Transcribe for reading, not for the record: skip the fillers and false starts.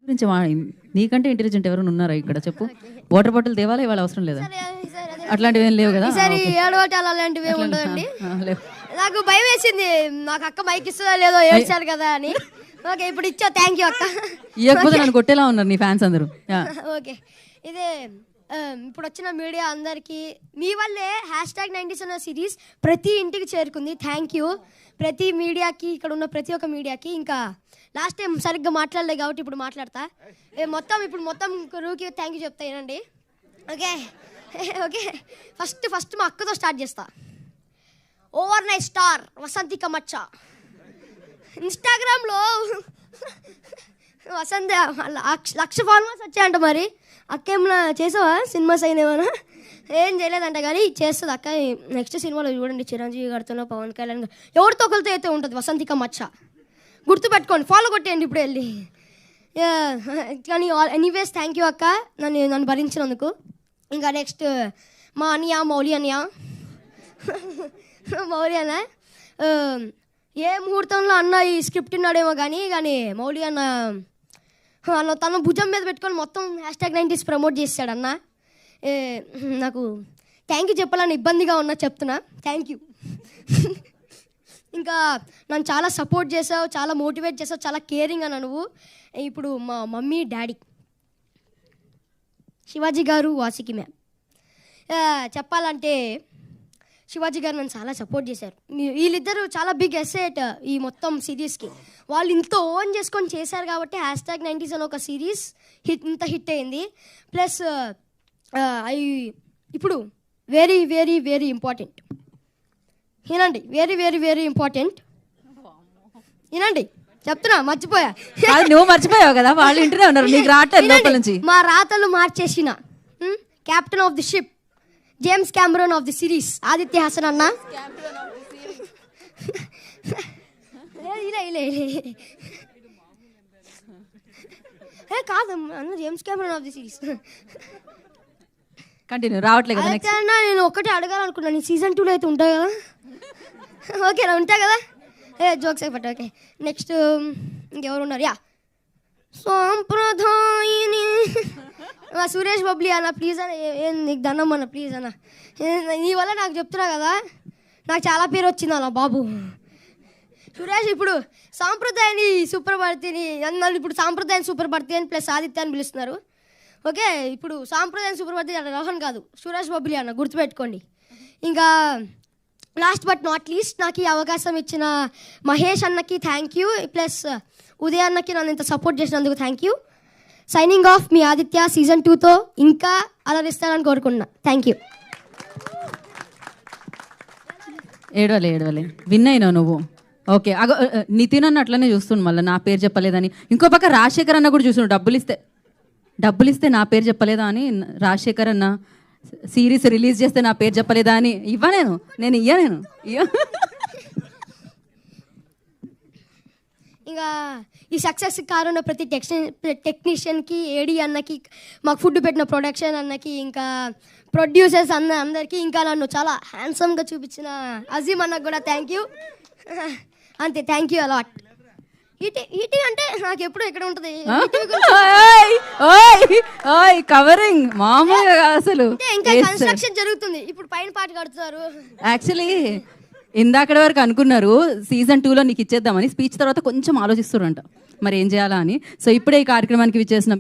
గురించి నీకంటే ఇంటెలిజెంట్ ఎవరైనా ఉన్నారా ఇక్కడ చెప్పు. వాటర్ బాటిల్ తేవాలా ఇవాళ అవసరం లేదా? అట్లాంటివి ఏం లేవు కదా? ఈసారి ఏడవటాలు అలాంటివి ఏమి ఉండదండి. నాకు భయం వేసింది, నాకు అక్క మైక్ ఇస్తుందా లేదో ఏడ్చారు కదా అని. ఓకే ఇప్పుడు ఇచ్చా, థ్యాంక్ యూ అక్క. ఇవ్వకపోతే నన్ను కొట్టేలా ఉన్నారు నీ ఫ్యాన్స్ అందరూ. ఓకే ఇదే ఇప్పుడు వచ్చిన మీడియా అందరికీ మీ వల్లే #90s అనే సిరీస్ ప్రతి ఇంటికి చేరుకుంది. థ్యాంక్ యూ ప్రతి మీడియాకి, ఇక్కడ ఉన్న ప్రతి ఒక్క మీడియాకి. ఇంకా లాస్ట్ టైం సరిగ్గా మాట్లాడలేదు కాబట్టి ఇప్పుడు మాట్లాడతా. మొత్తం రూకి థ్యాంక్ యూ చెప్తా ఏనండి. ఓకే ఓకే ఫస్ట్ మా అక్కతో స్టార్ట్ చేస్తా. ఓవర్ నైట్ స్టార్ వసంతిక మచ్చ ఇన్స్టాగ్రామ్లో వసంత 1,00,000 ఫాలోవర్స్ వచ్చాయంట. మరి అక్క ఏమన్నా చేసావా? సినిమాస్ అయినేమన్నా? ఏం చేయలేదంట కానీ చేస్తుంది అక్క. నెక్స్ట్ సినిమాలో చూడండి, చిరంజీవి గారితో, పవన్ కళ్యాణ్ గారు, ఎవరితో ఒకరితో అయితే ఉంటుంది వసంతిక మచ్చ. గుర్తుపెట్టుకోండి, ఫాలో కొట్టేయండి ఇప్పుడు వెళ్ళి. కానీ ఎనీవేస్ థ్యాంక్ యూ అక్క నన్ను భరించినందుకు. ఇంకా నెక్స్ట్ మా అన్నయ్య మౌలి అన్నయ్య ఏ ముహూర్తంలో అన్న ఈ స్క్రిప్ట్ ఉన్నాడేమో కానీ మౌలి అన్న తన భుజం మీద పెట్టుకొని మొత్తం #90s ప్రమోట్ చేశాడు అన్న. నాకు థ్యాంక్ యూ చెప్పాలని ఇబ్బందిగా ఉన్నా, చెప్తున్నా థ్యాంక్ యూ. ఇంకా నన్ను చాలా సపోర్ట్ చేసావు, చాలా మోటివేట్ చేసావు, చాలా కేరింగ్ అన్న నువ్వు. ఇప్పుడు మా మమ్మీ డాడీ శివాజీ గారు, వాసికి మ్యామ్, చెప్పాలంటే శివాజీ గారు నన్ను చాలా సపోర్ట్ చేశారు. వీళ్ళిద్దరూ చాలా బిగ్ ఎసెట్ ఈ మొత్తం సిరీస్కి. వాళ్ళు ఇంత ఓన్ చేసుకొని చేశారు కాబట్టి #90s అని ఒక సిరీస్ ఇంత హిట్ అయింది. ప్లస్ ఇప్పుడు వెరీ వెరీ వెరీ ఇంపార్టెంట్ వినండి, వెరీ వెరీ వెరీ ఇంపార్టెంట్ వినండి, చెప్తున్నా మర్చిపోయా. నువ్వు మర్చిపోయావు కదా, వాళ్ళు ఇంటనే ఉన్నారు, నీకు రావట్లేదు లోపల నుంచి. మా రాతలు మార్చేసిన captain of the ship, James Cameron of the series Aditya Hasan అన్న. కాదు అన్న, James Cameron of the series. Continue రావట్లేదు కదా. నెక్స్ట్ అన్న నేను ఒకటే అడగాలనుకున్నాను, సీజన్ 2లో అయితే ఉంటాయి కదా? ఓకేనా, ఉంటాయి కదా? జోక్స్ అయిపోతాయి. ఓకే నెక్స్ట్ ఇంకెవరు ఉన్నారు? సాంప్రదాయని సురేష్ బబ్లీ అన్న, ప్లీజ్ అన్న, నీకు దండం అన్న, ప్లీజ్ అన్న, నీ వల్ల నాకు చెప్తున్నా కదా, నాకు చాలా పేరు వచ్చింది అన్న బాబు. సురేష్ ఇప్పుడు సాంప్రదాయాన్ని సుప్రభారతిని నన్ను ఇప్పుడు సాంప్రదాయాన్ని సుప్రభారతి అని ప్లస్ ఆదిత్య అని పిలుస్తున్నారు. ఓకే ఇప్పుడు సాంప్రదాయాన్ని సుప్రభారతి రోహన్ కాదు, సురేష్ బబ్లీ అన్న, గుర్తుపెట్టుకోండి. ఇంకా లాస్ట్ బట్ నాట్ లీస్ట్ నాకు ఈ అవకాశం ఇచ్చిన మహేష్ అన్నకి థ్యాంక్ యూ, ప్లస్ ఉదయ్ అన్నకి నన్ను ఇంత సపోర్ట్ చేసినందుకు thank you. Signing off, me Aditya. Season 2తో ఇంకా అలరిస్తానని కోరుకుంటున్నా. Thank you. ఏడవలే విన్ అయినావు నువ్వు. ఓకే నితిన్ అన్న అట్లనే చూస్తుండు, మళ్ళీ నా పేరు చెప్పలేదని. ఇంకో పక్క రాజశేఖర్ అన్న కూడా చూస్తుండు, డబ్బులు ఇస్తే నా పేరు చెప్పలేదా అని. రాజశేఖర్ అన్న సిరీస్ రిలీజ్ చేస్తే నా పేరు చెప్పలేదా అని. నేను ఇంకా ఈ సక్సెస్ కారున్న ప్రతి టెక్నీషియన్కి, ఏడీ అన్నకి, మాకు ఫుడ్ పెట్టిన ప్రొడక్షన్ అన్నకి, ఇంకా ప్రొడ్యూసర్స్ అందరికీ, ఇంకా నన్ను చాలా హ్యాండ్సమ్గా చూపించిన అజీమ్ అన్నకు కూడా థ్యాంక్ యూ. అంతే, థ్యాంక్ యూ అలాట్. ఈటీ అంటే నాకు ఎప్పుడు ఎక్కడ ఉంటుంది కవరింగ్ మామూలుగా అసలు. ఇంకా కన్స్ట్రక్షన్ జరుగుతుంది, ఇప్పుడు పైన పాట కడుతున్నారు. యాక్చువల్లీ ఇందాకటి వరకు అనుకున్నారు సీజన్ 2లో నీకు ఇచ్చేద్దామని, స్పీచ్ తర్వాత కొంచెం ఆలోచిస్తున్నారంట మరి ఏం చేయాలా అని. సో ఇప్పుడే ఈ కార్యక్రమానికి విచ్చేసిన